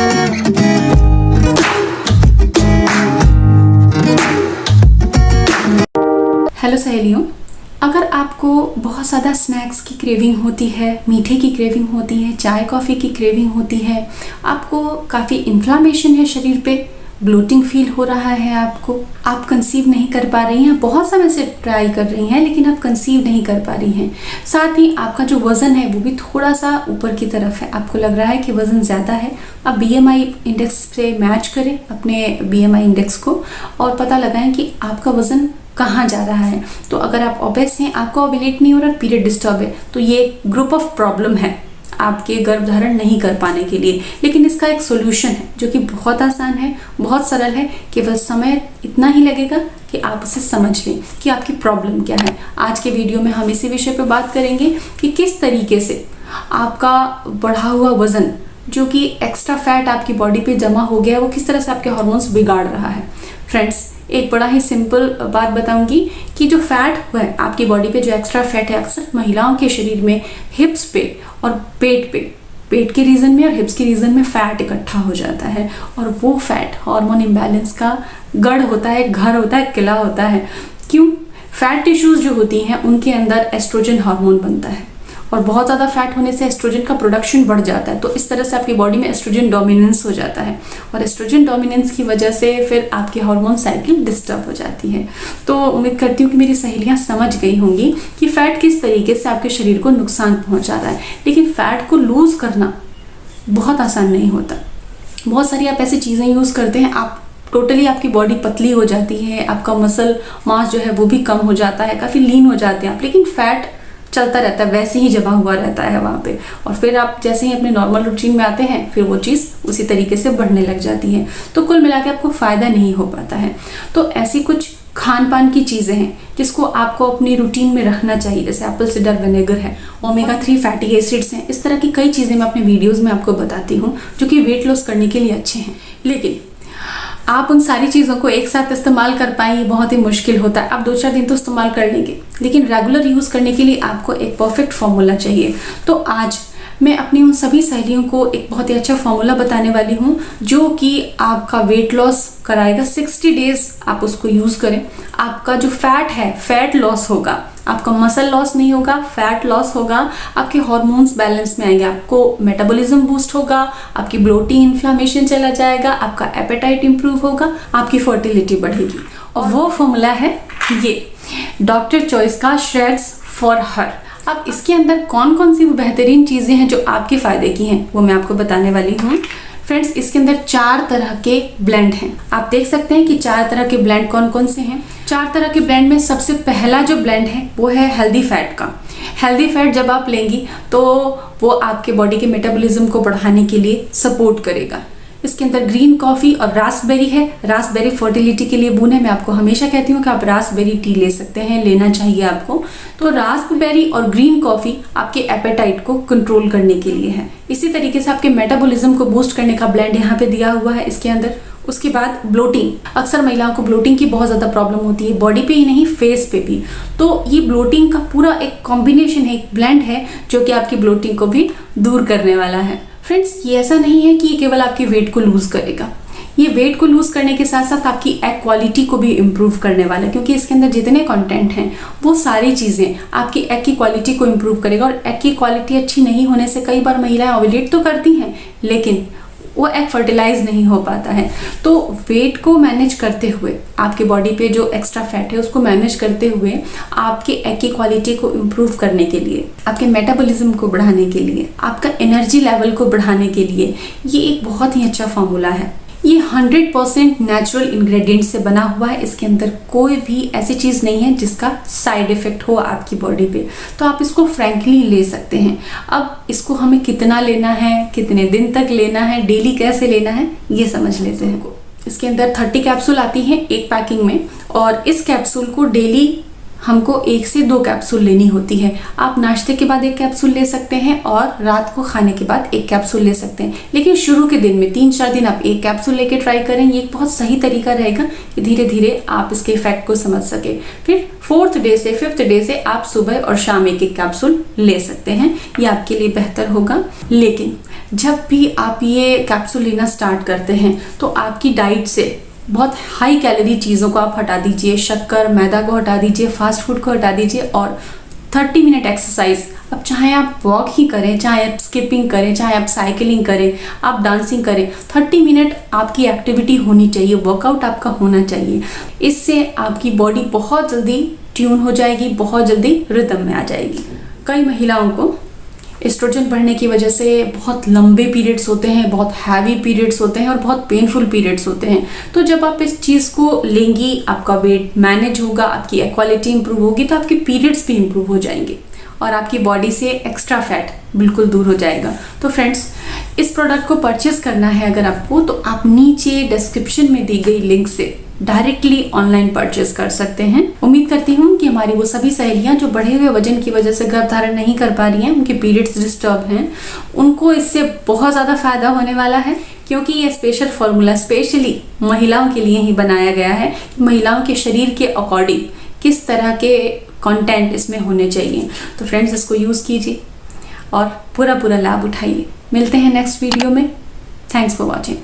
Hello सहेलियों, अगर आपको बहुत ज़्यादा स्नैक्स की क्रेविंग होती है, मीठे की क्रेविंग होती है, चाय कॉफ़ी की क्रेविंग होती है, आपको काफ़ी इन्फ्लामेशन है शरीर पे, ब्लोटिंग फील हो रहा है, आप कंसीव नहीं कर पा रही हैं, बहुत समय से ट्राई कर रही हैं लेकिन आप कंसीव नहीं कर पा रही हैं, साथ ही आपका जो वज़न है वो भी थोड़ा सा ऊपर की तरफ है, आपको लग रहा है कि वज़न ज़्यादा है, आप BMI इंडेक्स से मैच करें अपने BMI इंडेक्स को और पता लगाएं कि आपका वज़न कहाँ जा रहा है। तो अगर आप ओबेस हैं, आपका ओव्यूलेट नहीं हो रहा, पीरियड डिस्टर्ब है, तो ये ग्रुप ऑफ प्रॉब्लम है आपके गर्भधारण नहीं कर पाने के लिए। लेकिन इसका एक सॉल्यूशन है जो कि बहुत आसान है, बहुत सरल है, केवल समय इतना ही लगेगा कि आप उसे समझ लें कि आपकी प्रॉब्लम क्या है। आज के वीडियो में हम इसी विषय पर बात करेंगे कि किस तरीके से आपका बढ़ा हुआ वजन, जो कि एक्स्ट्रा फैट आपकी बॉडी पे जमा हो गया है, वो किस तरह से आपके हार्मोन्स बिगाड़ रहा है। फ्रेंड्स, एक बड़ा ही सिंपल बात बताऊंगी कि जो फैट है आपकी बॉडी पे, जो एक्स्ट्रा फैट है, अक्सर महिलाओं के शरीर में हिप्स पे और पेट के रीजन में और हिप्स के रीजन में फैट इकट्ठा हो जाता है और वो फैट हार्मोन इम्बैलेंस का गढ़ होता है, घर होता है, किला होता है। क्यों? फैट टिश्यूज जो होती हैं उनके अंदर एस्ट्रोजन हार्मोन बनता है और बहुत ज़्यादा फैट होने से एस्ट्रोजन का प्रोडक्शन बढ़ जाता है, तो इस तरह से आपकी बॉडी में एस्ट्रोजन डोमिनेंस हो जाता है और एस्ट्रोजन डोमिनेंस की वजह से फिर आपकी हार्मोन साइकिल डिस्टर्ब हो जाती है। तो उम्मीद करती हूँ कि मेरी सहेलियाँ समझ गई होंगी कि फैट किस तरीके से आपके शरीर को नुकसान पहुँचा रहा है। लेकिन फैट को लूज़ करना बहुत आसान नहीं होता। बहुत सारी आप ऐसी चीज़ें यूज़ करते हैं, आप टोटली आपकी बॉडी पतली हो जाती है, आपका मसल मास जो है वो भी कम हो जाता है, काफ़ी लीन हो जाते हैं आप, लेकिन फैट चलता रहता है, वैसे ही जमा हुआ रहता है वहाँ पे। और फिर आप जैसे ही अपने नॉर्मल रूटीन में आते हैं फिर वो चीज़ उसी तरीके से बढ़ने लग जाती है, तो कुल मिला के आपको फ़ायदा नहीं हो पाता है। तो ऐसी कुछ खान पान की चीज़ें हैं जिसको आपको अपनी रूटीन में रखना चाहिए, जैसे एप्पल साइडर विनेगर है, ओमेगा 3 फैटी एसिड्स हैं, इस तरह की कई चीज़ें मैं अपने वीडियोज़ में आपको बताती हूँ जो कि वेट लॉस करने के लिए अच्छे हैं। लेकिन आप उन सारी चीज़ों को एक साथ इस्तेमाल कर पाएं, ये बहुत ही मुश्किल होता है। आप 2-4 दिन तो इस्तेमाल कर लेंगे, लेकिन रेगुलर यूज़ करने के लिए आपको एक परफेक्ट फॉर्मूला चाहिए। तो आज मैं अपनी उन सभी सहेलियों को एक बहुत ही अच्छा फॉर्मूला बताने वाली हूँ जो कि आपका वेट लॉस कराएगा। 60 डेज आप उसको यूज़ करें, आपका जो फैट है फैट लॉस होगा, आपका मसल लॉस नहीं होगा, फैट लॉस होगा, आपके हार्मोन्स बैलेंस में आएंगे, आपको मेटाबॉलिज्म बूस्ट होगा, आपकी ब्लोटिंग इन्फ्लामेशन चला जाएगा, आपका एपेटाइट इंप्रूव होगा, आपकी फर्टिलिटी बढ़ेगी। और वो फॉर्मूला है ये डॉक्टर चॉइस का श्रेड्स फॉर हर। अब इसके अंदर कौन कौन सी बेहतरीन चीज़ें हैं जो आपके फ़ायदे की हैं वो मैं आपको बताने वाली हूँ। फ्रेंड्स, इसके अंदर 4 तरह के ब्लेंड हैं। आप देख सकते हैं कि 4 तरह के ब्लेंड कौन कौन से हैं। 4 तरह के ब्लेंड में सबसे पहला जो ब्लेंड है वो है हेल्दी फैट का। हेल्दी फैट जब आप लेंगी तो वो आपके बॉडी के मेटाबॉलिज्म को बढ़ाने के लिए सपोर्ट करेगा। इसके अंदर ग्रीन कॉफ़ी और रास्पबेरी है। रास्पबेरी फर्टिलिटी के लिए बून है। मैं आपको हमेशा कहती हूँ कि आप रास्पबेरी टी ले सकते हैं, लेना चाहिए आपको। तो रास्पबेरी और ग्रीन कॉफ़ी आपके एपेटाइट को कंट्रोल करने के लिए है। इसी तरीके से आपके मेटाबॉलिज्म को बूस्ट करने का ब्लेंड यहाँ पे दिया हुआ है इसके अंदर। उसके बाद ब्लोटिंग, अक्सर महिलाओं को ब्लोटिंग की बहुत ज़्यादा प्रॉब्लम होती है, बॉडी पे ही नहीं फेस पे भी। तो ये ब्लोटिंग का पूरा एक कॉम्बिनेशन है, एक ब्लेंड है जो कि आपकी ब्लोटिंग को भी दूर करने वाला है। फ्रेंड्स, ये ऐसा नहीं है कि ये केवल आपके वेट को लूज़ करेगा, ये वेट को लूज़ करने के साथ साथ आपकी एग क्वालिटी को भी इम्प्रूव करने वाला है, क्योंकि इसके अंदर जितने कंटेंट हैं वो सारी चीज़ें आपकी एग की क्वालिटी को इम्प्रूव करेगा। और एग की क्वालिटी अच्छी नहीं होने से कई बार महिलाएं ओव्यूलेट तो करती हैं लेकिन वो एग फर्टिलाइज नहीं हो पाता है। तो वेट को मैनेज करते हुए, आपके बॉडी पे जो एक्स्ट्रा फैट है उसको मैनेज करते हुए, आपके एग की क्वालिटी को इम्प्रूव करने के लिए, आपके मेटाबॉलिज्म को बढ़ाने के लिए, आपका एनर्जी लेवल को बढ़ाने के लिए ये एक बहुत ही अच्छा फॉर्मूला है। ये 100% नेचुरल इंग्रेडिएंट्स से बना हुआ है। इसके अंदर कोई भी ऐसी चीज़ नहीं है जिसका साइड इफ़ेक्ट हो आपकी बॉडी पे, तो आप इसको फ्रैंकली ले सकते हैं। अब इसको हमें कितना लेना है, कितने दिन तक लेना है, डेली कैसे लेना है, ये समझ लेते हैं। इसके अंदर 30 कैप्सूल आती हैं एक पैकिंग में और इस कैप्सूल को डेली हमको 1 से 2 कैप्सूल लेनी होती है। आप नाश्ते के बाद 1 कैप्सूल ले सकते हैं और रात को खाने के बाद 1 कैप्सूल ले सकते हैं, लेकिन शुरू के दिन में 3-4 दिन आप 1 कैप्सूल लेके ट्राई करें। ये एक बहुत सही तरीका रहेगा कि धीरे धीरे आप इसके इफेक्ट को समझ सके। फिर 4th डे से 5th डे से आप सुबह और शाम 1-1 कैप्सूल ले सकते हैं, ये आपके लिए बेहतर होगा। लेकिन जब भी आप ये कैप्सूल लेना स्टार्ट करते हैं तो आपकी डाइट से बहुत हाई कैलोरी चीज़ों को आप हटा दीजिए, शक्कर मैदा को हटा दीजिए, फास्ट फूड को हटा दीजिए और 30 मिनट एक्सरसाइज। अब चाहे आप वॉक ही करें, चाहे आप स्किपिंग करें, चाहे आप साइकिलिंग करें, आप डांसिंग करें, 30 मिनट आपकी एक्टिविटी होनी चाहिए, वर्कआउट आपका होना चाहिए। इससे आपकी बॉडी बहुत जल्दी ट्यून हो जाएगी, बहुत जल्दी रिदम में आ जाएगी। कई महिलाओं को एस्ट्रोजन बढ़ने की वजह से बहुत लंबे पीरियड्स होते हैं, बहुत हैवी पीरियड्स होते हैं और बहुत पेनफुल पीरियड्स होते हैं। तो जब आप इस चीज़ को लेंगी, आपका वेट मैनेज होगा, आपकी इक्वालिटी इंप्रूव होगी, तो आपके पीरियड्स भी इंप्रूव हो जाएंगे और आपकी बॉडी से एक्स्ट्रा फैट बिल्कुल दूर हो जाएगा। तो फ्रेंड्स, इस प्रोडक्ट को परचेस करना है अगर आपको, तो आप नीचे डिस्क्रिप्शन में दी गई लिंक से डायरेक्टली ऑनलाइन परचेस कर सकते हैं। उम्मीद करती हूँ कि हमारी वो सभी सहेलियां जो बढ़े हुए वजन की वजह से गर्भ धारण नहीं कर पा रही हैं, उनके पीरियड्स डिस्टर्ब हैं, उनको इससे बहुत ज़्यादा फायदा होने वाला है, क्योंकि ये स्पेशल फॉर्मूला स्पेशली महिलाओं के लिए ही बनाया गया है। महिलाओं के शरीर के अकॉर्डिंग किस तरह के कंटेंट इसमें होने चाहिए। तो फ्रेंड्स, इसको यूज़ कीजिए और पूरा लाभ उठाइए। मिलते हैं नेक्स्ट वीडियो में। Thanks for watching.